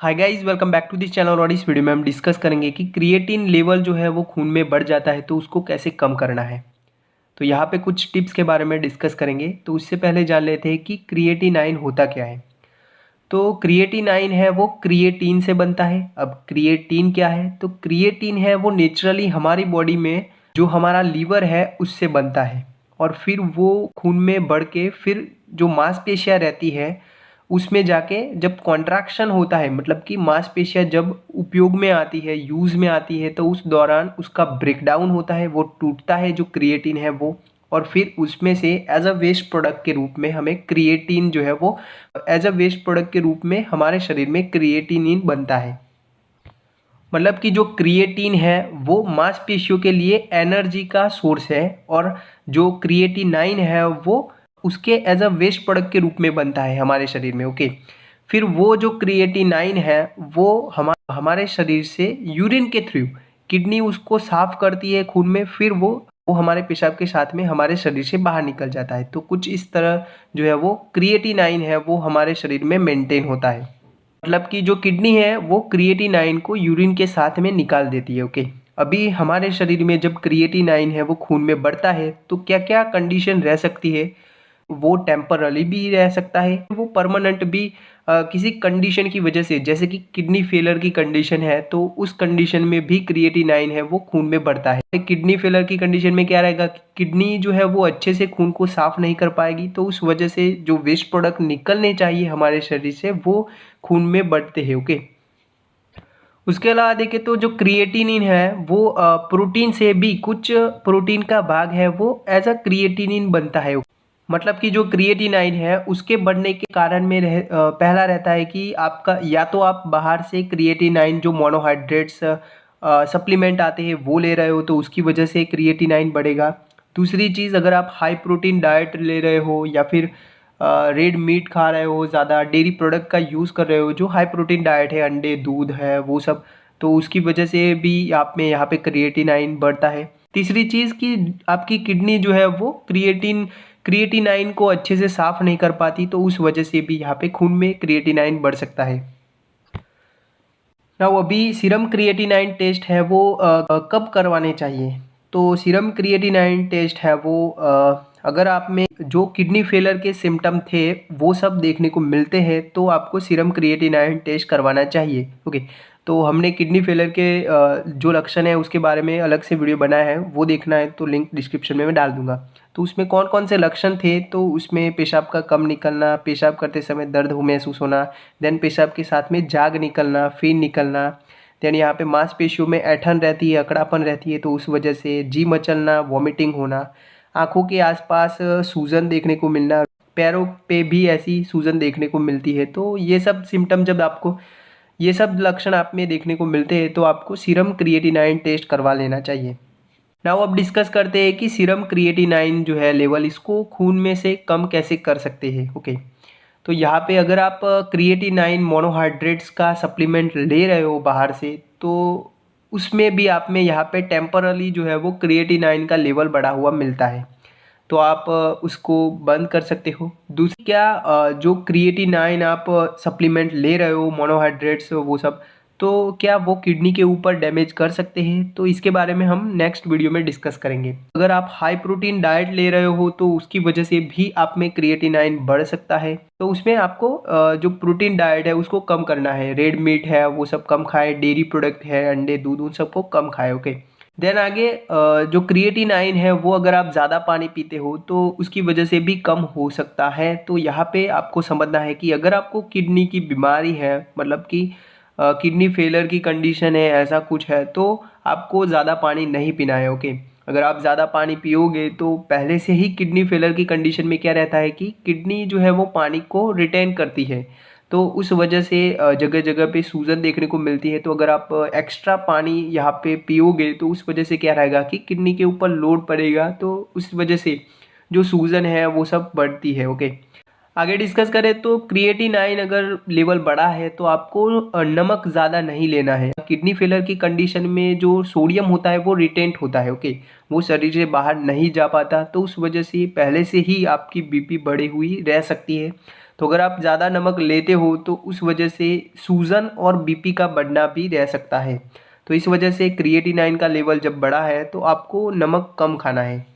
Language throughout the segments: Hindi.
Hi guys, welcome back to this channel. और इस वीडियो में हम डिस्कस करेंगे कि क्रिएटिन लेवल जो है वो खून में बढ़ जाता है तो उसको कैसे कम करना है। तो यहाँ पे कुछ टिप्स के बारे में डिस्कस करेंगे। तो उससे पहले जान लेते हैं कि क्रिएटिनाइन होता क्या है। तो क्रिएटिनाइन है वो क्रिएटिन से बनता है। अब क्रिएटिन क्या है? तो क्रिएटिन है वो नेचुरली हमारी बॉडी में जो हमारा लीवर है उससे बनता है, और फिर वो खून में बढ़ के फिर जो मांसपेशियाँ रहती है उसमें जाके जब कॉन्ट्रैक्शन होता है, मतलब कि मांसपेशियाँ जब उपयोग में आती है, यूज़ में आती है, तो उस दौरान उसका ब्रेकडाउन होता है, वो टूटता है जो क्रिएटिन है वो। और फिर उसमें से एज अ वेस्ट प्रोडक्ट के रूप में हमें क्रिएटिन जो है वो एज अ वेस्ट प्रोडक्ट के रूप में हमारे शरीर में क्रिएटिनिन बनता है। मतलब कि जो क्रिएटिन है वो मांसपेशियों के लिए एनर्जी का सोर्स है, और जो क्रिएटिनाइन है वो उसके एज अ वेस्ट प्रोडक्ट के रूप में बनता है हमारे शरीर में। ओके, फिर वो जो क्रिएटिनाइन है वो हमारे शरीर से यूरिन के थ्रू किडनी उसको साफ करती है खून में, फिर वो हमारे पेशाब के साथ में हमारे शरीर से बाहर निकल जाता है। तो कुछ इस तरह जो है वो क्रिएटिनाइन है वो हमारे शरीर में मेंटेन होता है। मतलब कि जो किडनी है वो क्रिएटिनाइन को यूरिन के साथ में निकाल देती है। ओके, अभी हमारे शरीर में जब क्रिएटिनाइन है वो खून में बढ़ता है तो क्या क्या कंडीशन रह सकती है। वो टेम्पररी भी रह सकता है, वो परमानेंट भी। किसी कंडीशन की वजह से, जैसे कि किडनी फेलर की कंडीशन है तो उस कंडीशन में भी क्रिएटिनाइन है वो खून में बढ़ता है। किडनी फेलर की कंडीशन में क्या रहेगा कि किडनी जो है वो अच्छे से खून को साफ नहीं कर पाएगी, तो उस वजह से जो वेस्ट प्रोडक्ट निकलने चाहिए हमारे शरीर से वो खून में बढ़ते हैं। ओके, उसके अलावा देखें तो जो क्रिएटिनिन है वो प्रोटीन से भी, कुछ प्रोटीन का भाग है वो एज अ क्रिएटिनिन बनता है। मतलब कि जो क्रिएटिनाइन है उसके बढ़ने के कारण में पहला रहता है कि आपका या तो आप बाहर से क्रिएटिनाइन जो मोनोहाइड्रेट्स सप्लीमेंट आते हैं वो ले रहे हो तो उसकी वजह से क्रिएटिनाइन बढ़ेगा। दूसरी चीज़, अगर आप हाई प्रोटीन डाइट ले रहे हो या फिर रेड मीट खा रहे हो, ज़्यादा डेयरी प्रोडक्ट का यूज़ कर रहे हो, जो हाई प्रोटीन डाइट है, अंडे दूध है वो सब, तो उसकी वजह से भी आप में यहाँ पे क्रिएटिनाइन बढ़ता है। तीसरी चीज़ कि आपकी किडनी जो है वो क्रिएटिनाइन को अच्छे से साफ नहीं कर पाती, तो उस वजह से भी यहाँ पे खून में क्रिएटिनाइन बढ़ सकता है। ना वो अभी सीरम क्रिएटिनाइन टेस्ट है वो कब करवाने चाहिए? तो सीरम क्रिएटिनाइन टेस्ट है वो अगर आप में जो किडनी फेलर के सिम्टम थे वो सब देखने को मिलते हैं तो आपको सीरम क्रिएटिनाइन टेस्ट करवाना चाहिए। ओके, तो हमने किडनी फेलर के जो लक्षण है उसके बारे में अलग से वीडियो बनाया है, वो देखना है तो लिंक डिस्क्रिप्शन में मैं डाल दूंगा। तो उसमें कौन कौन से लक्षण थे, तो उसमें पेशाब का कम निकलना, पेशाब करते समय दर्द हो महसूस होना, देन पेशाब के साथ में झाग निकलना, फिर निकलना, देन यहाँ पे मांसपेशियों में ऐंठन रहती है, अकड़ापन रहती है तो उस वजह से जी मचलना, वॉमिटिंग होना, आँखों के आसपास सूजन देखने को मिलना, पैरों पे भी ऐसी सूजन देखने को मिलती है। तो ये सब सिम्टम जब आपको, ये सब लक्षण आप में देखने को मिलते हैं तो आपको सीरम क्रिएटिनाइन टेस्ट करवा लेना चाहिए। नाउ अब डिस्कस करते हैं कि सीरम क्रिएटिनाइन जो है लेवल, इसको खून में से कम कैसे कर सकते हैं। ओके, तो यहाँ पे अगर आप क्रिएटिनाइन मोनोहाइड्रेट्स का सप्लीमेंट ले रहे हो बाहर से, तो उसमें भी आप में यहाँ पे टेम्परली जो है वो क्रिएटिनाइन का लेवल बढ़ा हुआ मिलता है, तो आप उसको बंद कर सकते हो। दूसरी क्या, जो क्रिएटिनाइन आप सप्लीमेंट ले रहे हो, मोनोहाइड्रेट्स वो सब, तो क्या वो किडनी के ऊपर डैमेज कर सकते हैं? तो इसके बारे में हम नेक्स्ट वीडियो में डिस्कस करेंगे। अगर आप हाई प्रोटीन डाइट ले रहे हो तो उसकी वजह से भी आप में क्रिएटिनाइन बढ़ सकता है, तो उसमें आपको जो प्रोटीन डाइट है उसको कम करना है। रेड मीट है वो सब कम खाए, डेयरी प्रोडक्ट है, अंडे दूध, उन सबको कम खाए। ओके, देन आगे जो क्रिएटिनाइन है वो अगर आप ज़्यादा पानी पीते हो तो उसकी वजह से भी कम हो सकता है। तो यहाँ पे आपको समझना है कि अगर आपको किडनी की बीमारी है, मतलब कि किडनी फेलर की कंडीशन है, ऐसा कुछ है, तो आपको ज़्यादा पानी नहीं पीना है। ओके, अगर आप ज़्यादा पानी पियोगे तो पहले से ही किडनी फेलर की कंडीशन में क्या रहता है कि किडनी जो है वो पानी को रिटेन करती है, तो उस वजह से जगह जगह पे सूजन देखने को मिलती है। तो अगर आप एक्स्ट्रा पानी यहाँ पे पियोगे तो उस वजह से क्या रहेगा कि किडनी के ऊपर लोड पड़ेगा, तो उस वजह से जो सूजन है वो सब बढ़ती है। ओके, आगे डिस्कस करें तो क्रिएटिनाइन अगर लेवल बढ़ा है तो आपको नमक ज़्यादा नहीं लेना है। किडनी फेलर की कंडीशन में जो सोडियम होता है वो रिटेंट होता है। ओके, वो शरीर से बाहर नहीं जा पाता, तो उस वजह से पहले से ही आपकी बीपी बढ़ी हुई रह सकती है। तो अगर आप ज़्यादा नमक लेते हो तो उस वजह से सूजन और बीपी का बढ़ना भी रह सकता है। तो इस वजह से क्रिएटिनाइन का लेवल जब बढ़ा है तो आपको नमक कम खाना है।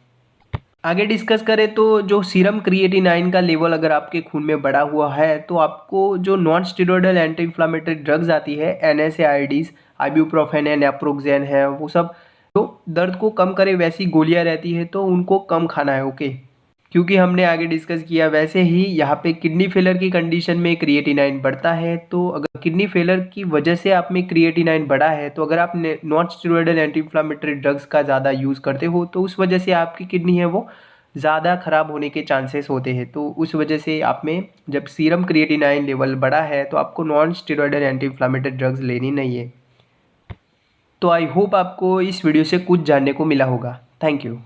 आगे डिस्कस करें तो जो सीरम क्रिएटिनाइन का लेवल अगर आपके खून में बढ़ा हुआ है तो आपको जो non steroidal anti inflammatory drugs आती है एनएसएआईडीज, आइब्यूप्रोफेन है, नेप्रोक्सेन है, वो सब जो दर्द को कम करे वैसी गोलियां रहती है तो उनको कम खाना है। ओके, क्योंकि हमने आगे डिस्कस किया वैसे ही यहाँ पे किडनी फेलर की कंडीशन में क्रिएटिनाइन बढ़ता है। तो अगर किडनी फेलर की वजह से आप में क्रिएटिनाइन बढ़ा है तो अगर आप non steroidal anti inflammatory drugs का ज़्यादा यूज़ करते हो तो उस वजह से आपकी किडनी है वो ज़्यादा खराब होने के चांसेस होते हैं। तो उस वजह से आप में जब सीरम क्रिएटिनाइन लेवल बढ़ा है तो आपको non steroidal anti inflammatory drugs लेनी नहीं है। तो आई होप आपको इस वीडियो से कुछ जानने को मिला होगा। Thank you.